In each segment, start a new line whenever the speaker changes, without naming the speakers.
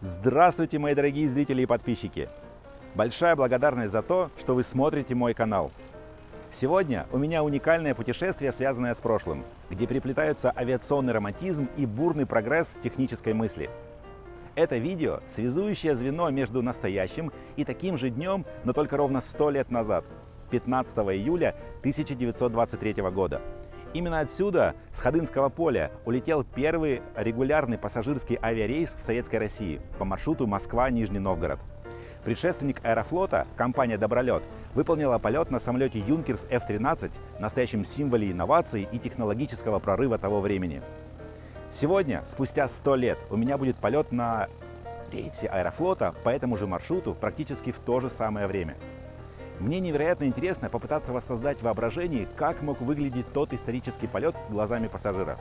Здравствуйте, мои дорогие зрители и подписчики! Большая благодарность за то, что вы смотрите мой канал. Сегодня у меня уникальное путешествие, связанное с прошлым, где переплетаются авиационный романтизм и бурный прогресс технической мысли. Это видео – связующее звено между настоящим и таким же днем, но только ровно 100 лет назад, 15 июля 1923 года. Именно отсюда, с Ходынского поля, улетел первый регулярный пассажирский авиарейс в Советской России по маршруту Москва-Нижний Новгород. Предшественник Аэрофлота, компания «Добролет», выполнила полет на самолете Юнкерс F-13, настоящем символе инноваций и технологического прорыва того времени. Сегодня, спустя 100 лет, у меня будет полет на рейсе Аэрофлота по этому же маршруту практически в то же самое время. Мне невероятно интересно попытаться воссоздать в воображении, как мог выглядеть тот исторический полет глазами пассажира.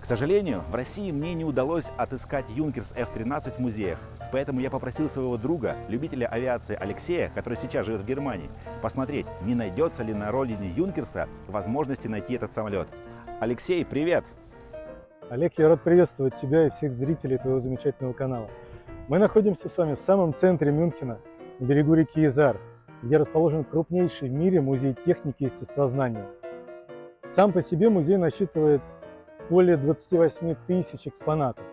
К сожалению, в России мне не удалось отыскать Юнкерс F-13 в музеях, поэтому я попросил своего друга, любителя авиации Алексея, который сейчас живет в Германии, посмотреть, не найдется ли на родине Юнкерса возможности найти этот самолет. Алексей, привет!
Олег, я рад приветствовать тебя и всех зрителей твоего замечательного канала. Мы находимся с вами в самом центре Мюнхена, на берегу реки Изар, где расположен крупнейший в мире музей техники и естествознания. Сам по себе музей насчитывает более 28 тысяч экспонатов.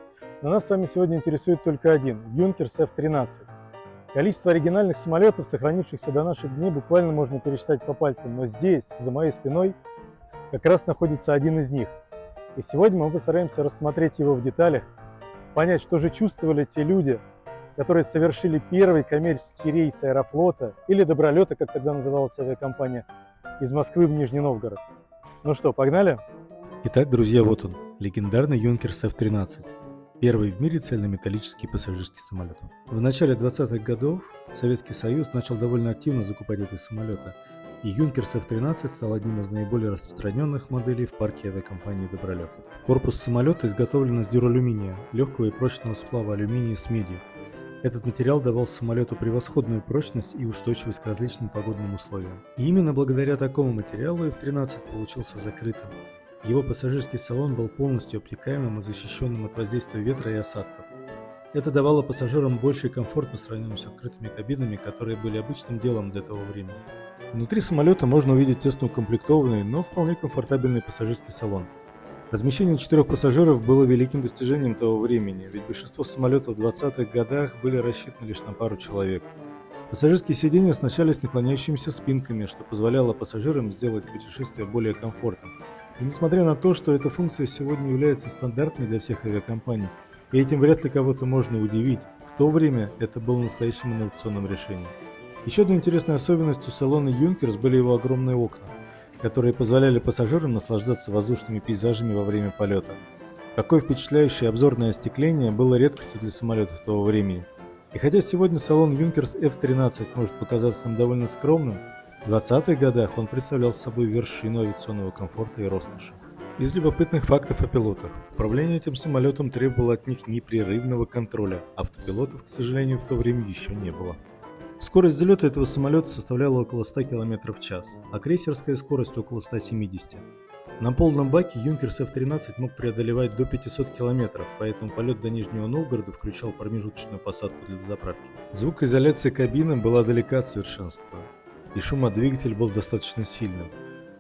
Но нас с вами сегодня интересует только один – Юнкерс F-13. Количество оригинальных самолетов, сохранившихся до наших дней, буквально можно пересчитать по пальцам, но здесь, за моей спиной, как раз находится один из них. И сегодня мы постараемся рассмотреть его в деталях, понять, что же чувствовали те люди, которые совершили первый коммерческий рейс Аэрофлота или Добролета, как тогда называлась авиакомпания, из Москвы в Нижний Новгород. Ну что, погнали?
Итак, друзья, вот он, легендарный Юнкерс F-13. Первый в мире цельнометаллический пассажирский самолет. В начале 20-х годов Советский Союз начал довольно активно закупать эти самолеты, и Юнкерс F-13 стал одним из наиболее распространенных моделей в парке авиакомпании Добролет. Корпус самолета изготовлен из дюралюминия, легкого и прочного сплава алюминия с медью. Этот материал давал самолету превосходную прочность и устойчивость к различным погодным условиям. И именно благодаря такому материалу F-13 получился закрытым. Его пассажирский салон был полностью обтекаемым и защищенным от воздействия ветра и осадков. Это давало пассажирам больший комфорт по сравнению с открытыми кабинами, которые были обычным делом для того времени. Внутри самолета можно увидеть тесно укомплектованный, но вполне комфортабельный пассажирский салон. Размещение 4 пассажиров было великим достижением того времени, ведь большинство самолетов в 20-х годах были рассчитаны лишь на пару человек. Пассажирские сиденья оснащались наклоняющимися спинками, что позволяло пассажирам сделать путешествие более комфортным. И несмотря на то, что эта функция сегодня является стандартной для всех авиакомпаний, и этим вряд ли кого-то можно удивить, в то время это было настоящим инновационным решением. Еще одной интересной особенностью салона Юнкерс были его огромные окна, которые позволяли пассажирам наслаждаться воздушными пейзажами во время полета. Такое впечатляющее обзорное остекление было редкостью для самолетов того времени. И хотя сегодня салон Юнкерс F-13 может показаться нам довольно скромным, в 20-х годах он представлял собой вершину авиационного комфорта и роскоши. Из любопытных фактов о пилотах. Управление этим самолетом требовало от них непрерывного контроля. Автопилотов, к сожалению, в то время еще не было. Скорость взлета этого самолета составляла около 100 км в час, а крейсерская скорость около 170. На полном баке Юнкерс F-13 мог преодолевать до 500 км, поэтому полет до Нижнего Новгорода включал промежуточную посадку для дозаправки. Звукоизоляция кабины была далека от совершенства, и шум от двигателя был достаточно сильным.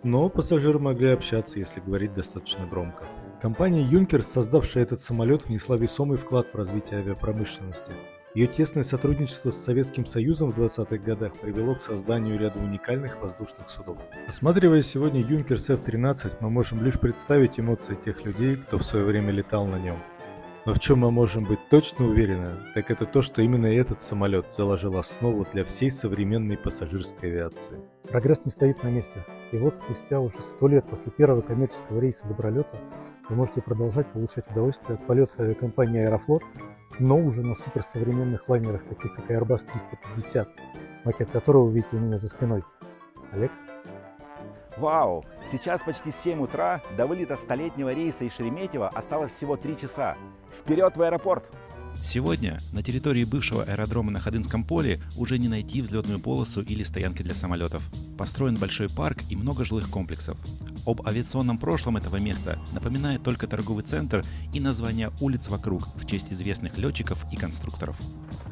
Но пассажиры могли общаться, если говорить достаточно громко. Компания Юнкерс, создавшая этот самолет, внесла весомый вклад в развитие авиапромышленности. Ее тесное сотрудничество с Советским Союзом в 20-х годах привело к созданию ряда уникальных воздушных судов. Осматривая сегодня Юнкерс F-13, мы можем лишь представить эмоции тех людей, кто в свое время летал на нем. Но в чем мы можем быть точно уверены, так это то, что именно этот самолет заложил основу для всей современной пассажирской авиации.
Прогресс не стоит на месте. И вот спустя уже 100 лет после первого коммерческого рейса Добролета вы можете продолжать получать удовольствие от полетов авиакомпании Аэрофлот, но уже на суперсовременных лайнерах, таких как Airbus 350, макет которого вы видите у меня за спиной. Олег?
Вау! Сейчас почти 7 утра, до вылета столетнего рейса из Шереметьево осталось всего 3 часа. Вперед в аэропорт! Сегодня на территории бывшего аэродрома на Ходынском поле уже не найти взлетную полосу или стоянки для самолетов. Построен большой парк и много жилых комплексов. Об авиационном прошлом этого места напоминает только торговый центр и названия улиц вокруг в честь известных летчиков и конструкторов.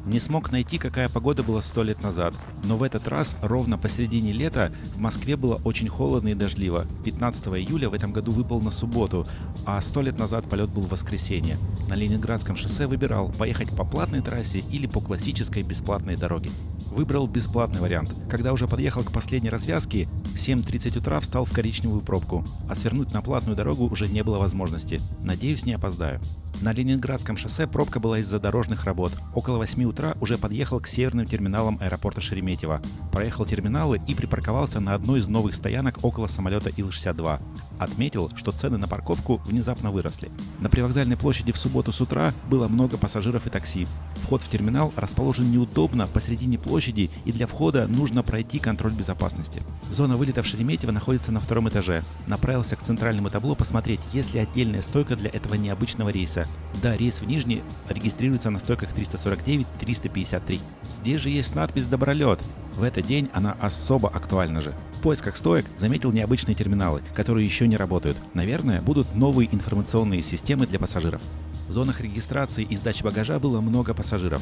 Не смог найти, какая погода была 100 лет назад, но в этот раз ровно посередине лета в Москве было очень холодно и дождливо. 15 июля в этом году выпал на субботу, а 100 лет назад полет был в воскресенье. На Ленинградском шоссе выбирал, поехать по платной трассе или по классической бесплатной дороге. Выбрал бесплатный вариант. Когда уже подъехал к последней развязке, в 7:30 утра встал в коричневую пробку, а свернуть на платную дорогу уже не было возможности. Надеюсь, не опоздаю. На Ленинградском шоссе пробка была из-за дорожных работ. Около 8 утра уже подъехал к северным терминалам аэропорта Шереметьево. Проехал терминалы и припарковался на одной из новых стоянок около самолета Ил-62. Отметил, что цены на парковку внезапно выросли. На привокзальной площади в субботу с утра было много пассажиров и такси. Вход в терминал расположен неудобно посередине площади, и для входа нужно пройти контроль безопасности. Зона вылета в Шереметьево находится на 2-м этаже. Направился к центральному табло посмотреть, есть ли отдельная стойка для этого необычного рейса. Да, рейс в Нижний регистрируется на стойках 349-353. Здесь же есть надпись «Добролет». В этот день она особо актуальна же. В поисках стоек заметил необычные терминалы, которые еще не работают. Наверное, будут новые информационные системы для пассажиров. В зонах регистрации и сдачи багажа было много пассажиров.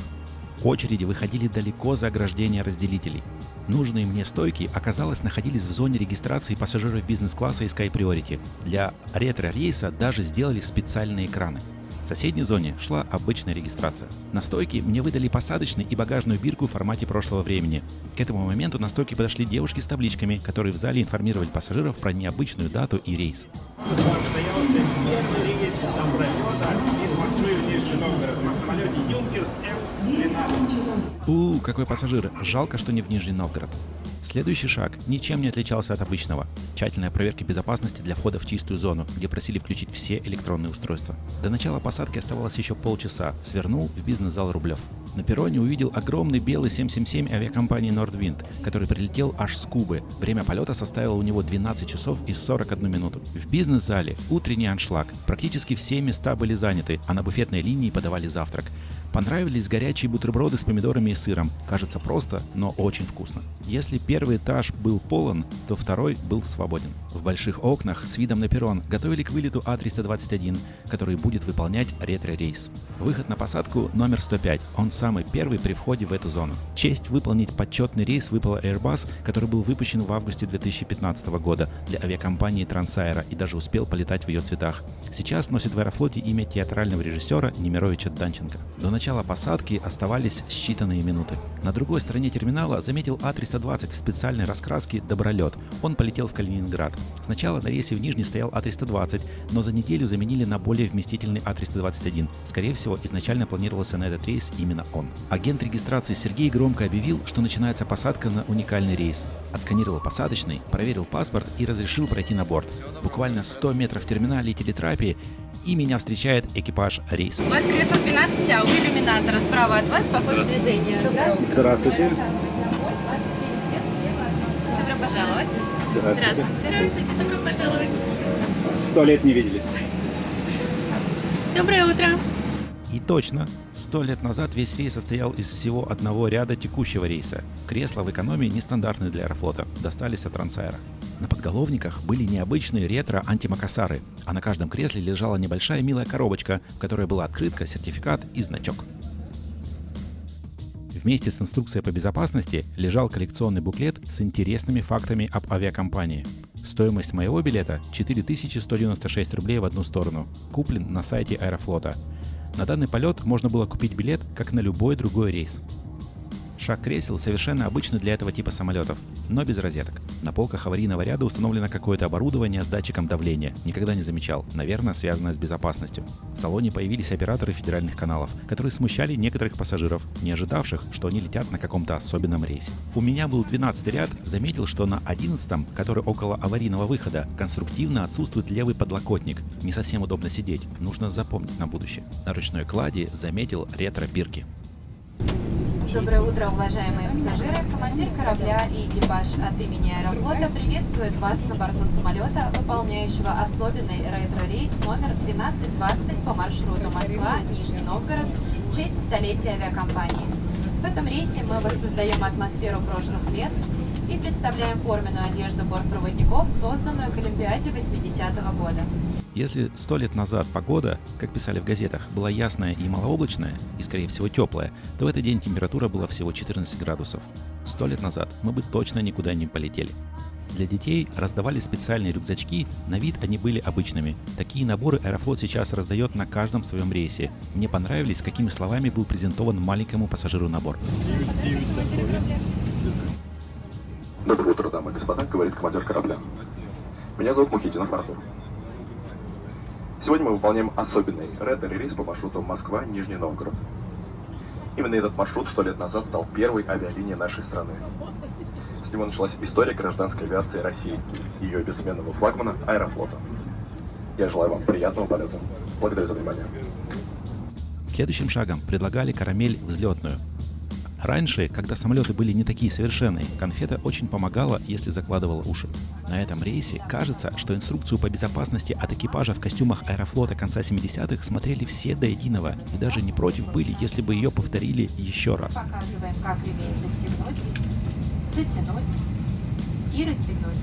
Очереди выходили далеко за ограждение разделителей. Нужные мне стойки, оказалось, находились в зоне регистрации пассажиров бизнес-класса и Sky Priority. Для ретро-рейса даже сделали специальные экраны. В соседней зоне шла обычная регистрация. На стойке мне выдали посадочный и багажную бирку в формате прошлого времени. К этому моменту на стойке подошли девушки с табличками, которые в зале информировали пассажиров про необычную дату и рейс.
Состоялся первый рейс добролета из Москвы в Нижний Новгород на самолете Юнкерс F-13.
Какой пассажир. Жалко, что не в Нижний Новгород. Следующий шаг ничем не отличался от обычного. Тщательная проверка безопасности для входа в чистую зону, где просили включить все электронные устройства. До начала посадки оставалось еще полчаса. Свернул в бизнес-зал Рублев. На перроне увидел огромный белый 777 авиакомпании Nordwind, который прилетел аж с Кубы. Время полета составило у него 12 часов и 41 минуту. В бизнес-зале утренний аншлаг. Практически все места были заняты, а на буфетной линии подавали завтрак. Понравились горячие бутерброды с помидорами и сыром. Кажется просто, но очень вкусно. Если первый этаж был полон, то второй был свободен. В больших окнах с видом на перрон готовили к вылету А321, который будет выполнять ретро-рейс. Выход на посадку номер 105. Он самый первый при входе в эту зону. Честь выполнить почетный рейс выпала Airbus, который был выпущен в августе 2015 года для авиакомпании Трансаэро и даже успел полетать в ее цветах. Сейчас носит в Аэрофлоте имя театрального режиссера Немировича Данченко. До начала посадки оставались считанные минуты. На другой стороне терминала заметил А320 в специальной раскраске «Добролет». Он полетел в Калининград. Сначала на рейсе в Нижний стоял А320, но за неделю заменили на более вместительный А321. Скорее всего, изначально планировался на этот рейс именно он. Агент регистрации Сергей громко объявил, что начинается посадка на уникальный рейс. Отсканировал посадочный, проверил паспорт и разрешил пройти на борт. Буквально 100 метров в терминале и телетрапии, и меня встречает экипаж рейса.
У вас кресло 12, а у иллюминатора справа от вас по ходу движения.
Здравствуйте.
Добро пожаловать. Здравствуйте. Добро пожаловать.
100 лет не виделись.
Доброе утро.
И точно, 100 лет назад весь рейс состоял из всего одного ряда текущего рейса. Кресла в экономии нестандартные для Аэрофлота, достались от Трансаэро. На подголовниках были необычные ретро-антимакасары, а на каждом кресле лежала небольшая милая коробочка, в которой была открытка, сертификат и значок. Вместе с инструкцией по безопасности лежал коллекционный буклет с интересными фактами об авиакомпании. Стоимость моего билета 4196 рублей в одну сторону, куплен на сайте Аэрофлота. На данный полет можно было купить билет, как на любой другой рейс. Шаг кресел совершенно обычный для этого типа самолетов, но без розеток. На полках аварийного ряда установлено какое-то оборудование с датчиком давления. Никогда не замечал, наверное, связанное с безопасностью. В салоне появились операторы федеральных каналов, которые смущали некоторых пассажиров, не ожидавших, что они летят на каком-то особенном рейсе. У меня был 12-й ряд, заметил, что на 11-м, который около аварийного выхода, конструктивно отсутствует левый подлокотник. Не совсем удобно сидеть, нужно запомнить на будущее. На ручной клади заметил ретро-бирки.
Доброе утро, уважаемые пассажиры. Командир корабля и экипаж от имени Аэрофлота приветствует вас на борту самолета, выполняющего особенный ретро-рейс номер 1220 по маршруту Москва-Нижний Новгород в честь столетия авиакомпании. В этом рейсе мы воссоздаем атмосферу прошлых лет, и представляем форменную одежду бортпроводников, созданную к Олимпиаде 80-го года.
Если 100 лет назад погода, как писали в газетах, была ясная и малооблачная, и, скорее всего, теплая, то в этот день температура была всего 14 градусов. 100 лет назад мы бы точно никуда не полетели. Для детей раздавали специальные рюкзачки, на вид они были обычными. Такие наборы Аэрофлот сейчас раздает на каждом своем рейсе. Мне понравились, какими словами был презентован маленькому пассажиру набор.
Доброе утро, дамы и господа, говорит командир корабля. Меня зовут Мухитдинов Артур. Сегодня мы выполняем особенный рейс по маршруту Москва-Нижний Новгород. Именно этот маршрут 100 лет назад стал первой авиалинией нашей страны. С него началась история гражданской авиации России и ее бессменного флагмана Аэрофлота. Я желаю вам приятного полета. Благодарю за внимание.
Следующим шагом предлагали карамель взлетную. Раньше, когда самолеты были не такие совершенные, конфета очень помогала, если закладывала уши. На этом рейсе кажется, что инструкцию по безопасности от экипажа в костюмах Аэрофлота конца 70-х смотрели все до единого и даже не против были, если бы ее повторили еще раз.
Показываем, как ремень застегнуть, затянуть и расстегнуть.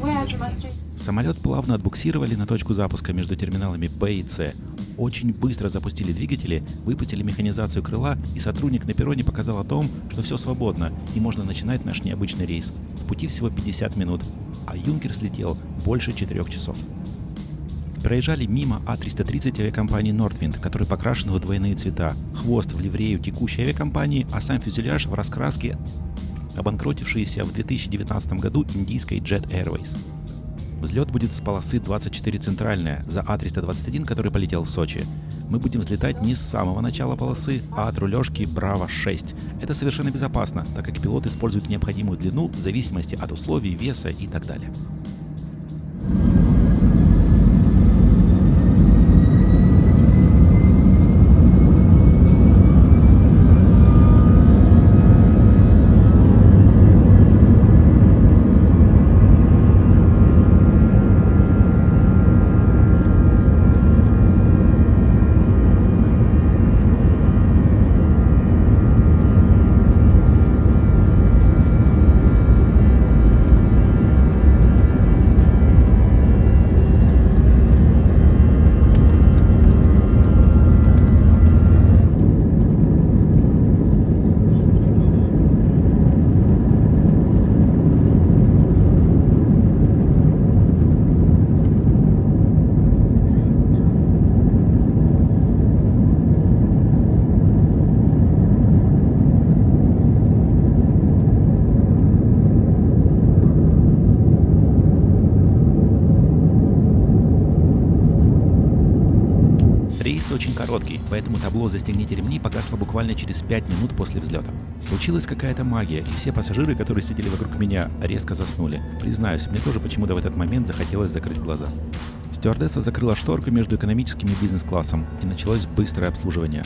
We are demonstrating.
Самолет плавно отбуксировали на точку запуска между терминалами Б и С. Очень быстро запустили двигатели, выпустили механизацию крыла, и сотрудник на перроне показал о том, что все свободно и можно начинать наш необычный рейс. В пути всего 50 минут, а Юнкерс летел больше 4 часов. Проезжали мимо А330 авиакомпании Nordwind, который покрашен в двойные цвета. Хвост в ливрею текущей авиакомпании, а сам фюзеляж в раскраске обанкротившейся в 2019 году индийской Jet Airways. Взлет будет с полосы 24 центральная за А321, который полетел в Сочи. Мы будем взлетать не с самого начала полосы, а от рулежки Браво-6. Это совершенно безопасно, так как пилот использует необходимую длину в зависимости от условий, веса и так далее. Рейс очень короткий, поэтому табло «Застегните ремни» погасло буквально через 5 минут после взлета. Случилась какая-то магия, и все пассажиры, которые сидели вокруг меня, резко заснули. Признаюсь, мне тоже почему-то в этот момент захотелось закрыть глаза. Стюардесса закрыла шторку между экономическим и бизнес-классом, и началось быстрое обслуживание.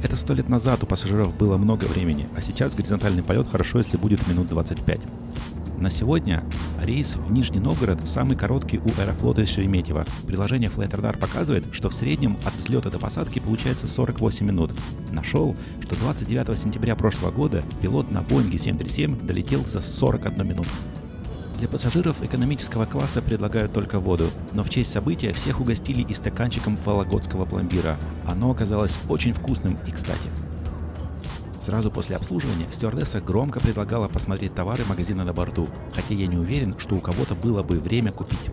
Это 100 лет назад у пассажиров было много времени, а сейчас горизонтальный полет хорошо, если будет минут 25. На сегодня рейс в Нижний Новгород самый короткий у Аэрофлота из Шереметьево. Приложение Flight Radar показывает, что в среднем от взлета до посадки получается 48 минут. Нашел, что 29 сентября прошлого года пилот на Boeing 737 долетел за 41 минуту. Для пассажиров экономического класса предлагают только воду, но в честь события всех угостили и стаканчиком вологодского пломбира. Оно оказалось очень вкусным и кстати. Сразу после обслуживания стюардесса громко предлагала посмотреть товары магазина на борту, хотя я не уверен, что у кого-то было бы время купить.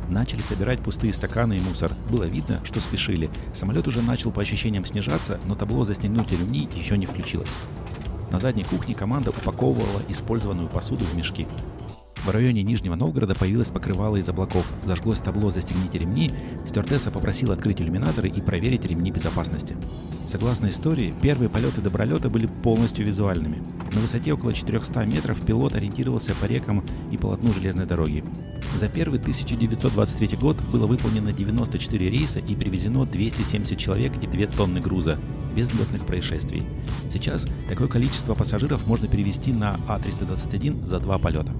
Начали собирать пустые стаканы и мусор. Было видно, что спешили. Самолет уже начал по ощущениям снижаться, но табло «Застегнуть ремни» еще не включилось. На задней кухне команда упаковывала использованную посуду в мешки. В районе Нижнего Новгорода появилось покрывало из облаков. Зажглось табло «Застегните ремни», стюардесса попросила открыть иллюминаторы и проверить ремни безопасности. Согласно истории, первые полеты добролета были полностью визуальными. На высоте около 400 метров пилот ориентировался по рекам и полотну железной дороги. За первый 1923 год было выполнено 94 рейса и привезено 270 человек и 2 тонны груза, без взлетных происшествий. Сейчас такое количество пассажиров можно перевезти на А321 за 2 полета.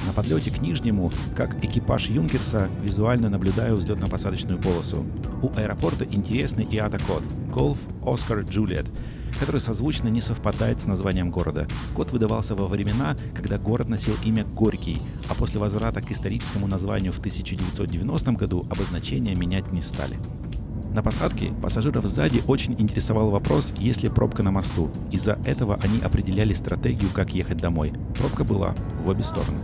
На подлете к Нижнему, как экипаж Юнкерса, визуально наблюдаю взлетно-посадочную полосу. У аэропорта интересный IATA-код Golf Oscar Juliet. который созвучно не совпадает с названием города. Код выдавался во времена, когда город носил имя Горький, а после возврата к историческому названию в 1990 году обозначения менять не стали. На посадке пассажиров сзади очень интересовал вопрос, есть ли пробка на мосту. Из-за этого они определяли стратегию, как ехать домой. Пробка была в обе стороны.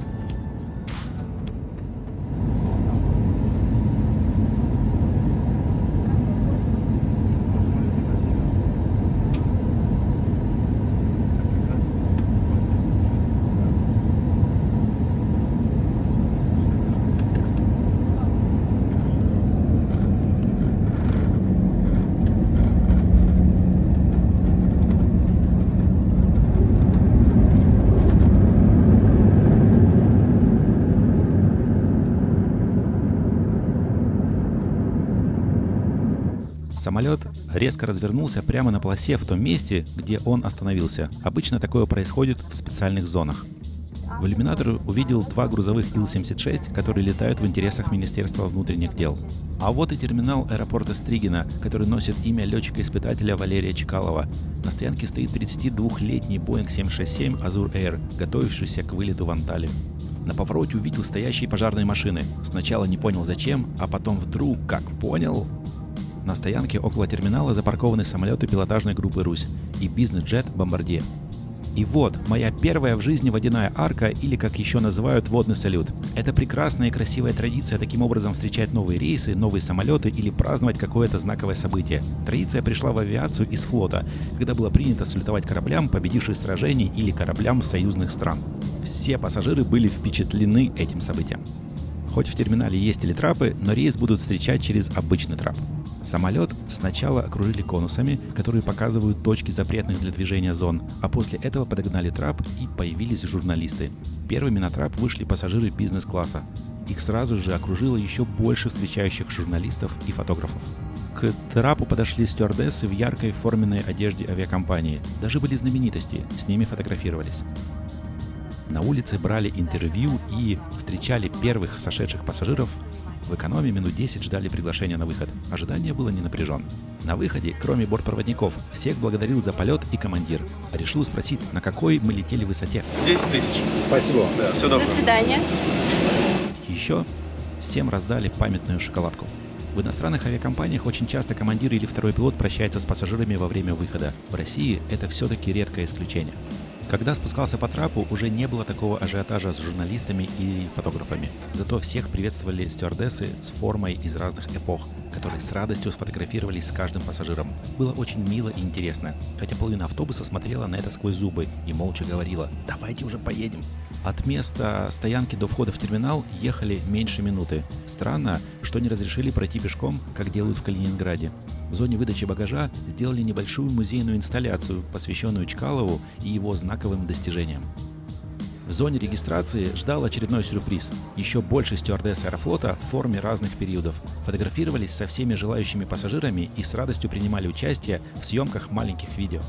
Самолет резко развернулся прямо на полосе в том месте, где он остановился. Обычно такое происходит в специальных зонах. В иллюминаторе увидел два грузовых Ил-76, которые летают в интересах Министерства внутренних дел. А вот и терминал аэропорта Стригино, который носит имя летчика-испытателя Валерия Чкалова. На стоянке стоит 32-летний Boeing 767 Azur Air, готовившийся к вылету в Анталию. На повороте увидел стоящие пожарные машины. Сначала не понял зачем, а потом вдруг, как понял... На стоянке около терминала запаркованы самолеты пилотажной группы «Русь» и бизнес-джет «Бомбардье». И вот, моя первая в жизни водяная арка, или как еще называют водный салют. Это прекрасная и красивая традиция таким образом встречать новые рейсы, новые самолеты или праздновать какое-то знаковое событие. Традиция пришла в авиацию из флота, когда было принято салютовать кораблям, победивших в сражении, или кораблям союзных стран. Все пассажиры были впечатлены этим событием. Хоть в терминале есть телетрапы, но рейс будут встречать через обычный трап. Самолет сначала окружили конусами, которые показывают точки запретных для движения зон, а после этого подогнали трап и появились журналисты. Первыми на трап вышли пассажиры бизнес-класса. Их сразу же окружило еще больше встречающих журналистов и фотографов. К трапу подошли стюардессы в яркой форменной одежде авиакомпании. Даже были знаменитости, с ними фотографировались. На улице брали интервью и встречали первых сошедших пассажиров. В экономе минут 10 ждали приглашения на выход. Ожидание было не напряженно. На выходе, кроме бортпроводников, всех благодарил за полет и командир. Решил спросить, на какой мы летели высоте.
10 тысяч.
Спасибо.
Да, все доброго.
До свидания.
Еще всем раздали памятную шоколадку. В иностранных авиакомпаниях очень часто командир или второй пилот прощается с пассажирами во время выхода. В России это все-таки редкое исключение. Когда спускался по трапу, уже не было такого ажиотажа с журналистами и фотографами. Зато всех приветствовали стюардессы с формой из разных эпох, которые с радостью сфотографировались с каждым пассажиром. Было очень мило и интересно, хотя половина автобуса смотрела на это сквозь зубы и молча говорила: «Давайте уже поедем». От места стоянки до входа в терминал ехали меньше минуты. Странно, что не разрешили пройти пешком, как делают в Калининграде. В зоне выдачи багажа сделали небольшую музейную инсталляцию, посвященную Чкалову и его знаковым достижениям. В зоне регистрации ждал очередной сюрприз. Еще больше стюардесс Аэрофлота в форме разных периодов фотографировались со всеми желающими пассажирами и с радостью принимали участие в съемках маленьких видео.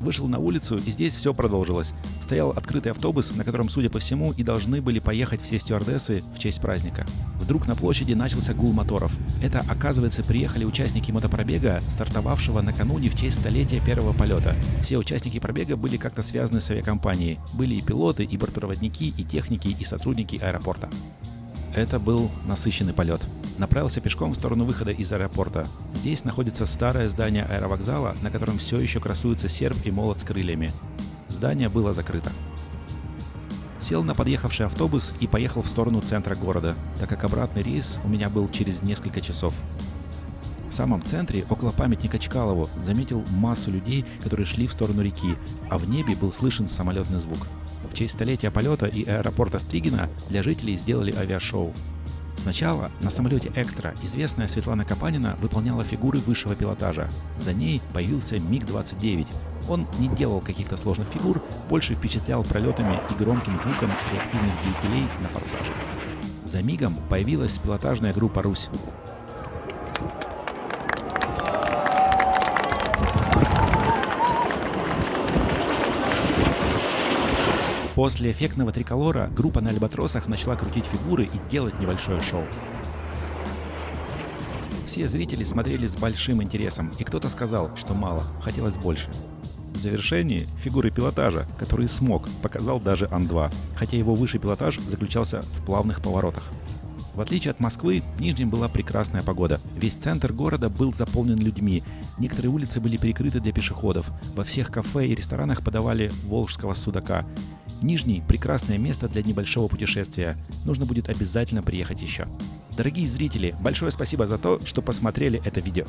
Вышел на улицу, и здесь все продолжилось. Стоял открытый автобус, на котором, судя по всему, и должны были поехать все стюардессы в честь праздника. Вдруг на площади начался гул моторов. Это, оказывается, приехали участники мотопробега, стартовавшего накануне в честь столетия первого полета. Все участники пробега были как-то связаны с авиакомпанией. Были и пилоты, и бортпроводники, и техники, и сотрудники аэропорта. Это был насыщенный полет. Направился пешком в сторону выхода из аэропорта. Здесь находится старое здание аэровокзала, на котором все еще красуется серп и молот с крыльями. Здание было закрыто. Сел на подъехавший автобус и поехал в сторону центра города, так как обратный рейс у меня был через несколько часов. В самом центре, около памятника Чкалову, заметил массу людей, которые шли в сторону реки, а в небе был слышен самолетный звук. В честь столетия полета и аэропорта Стригино для жителей сделали авиашоу. Сначала на самолете «Экстра» известная Светлана Капанина выполняла фигуры высшего пилотажа. За ней появился МиГ-29. Он не делал каких-то сложных фигур, больше впечатлял пролетами и громким звуком реактивных двигателей на форсаже. За МиГом появилась пилотажная группа «Русь». После эффектного триколора группа на альбатросах начала крутить фигуры и делать небольшое шоу. Все зрители смотрели с большим интересом, и кто-то сказал, что мало, хотелось больше. В завершении фигуры пилотажа, который смог, показал даже Ан-2, хотя его высший пилотаж заключался в плавных поворотах. В отличие от Москвы, в Нижнем была прекрасная погода. Весь центр города был заполнен людьми. Некоторые улицы были перекрыты для пешеходов. Во всех кафе и ресторанах подавали волжского судака. Нижний – прекрасное место для небольшого путешествия. Нужно будет обязательно приехать еще. Дорогие зрители, большое спасибо за то, что посмотрели это видео.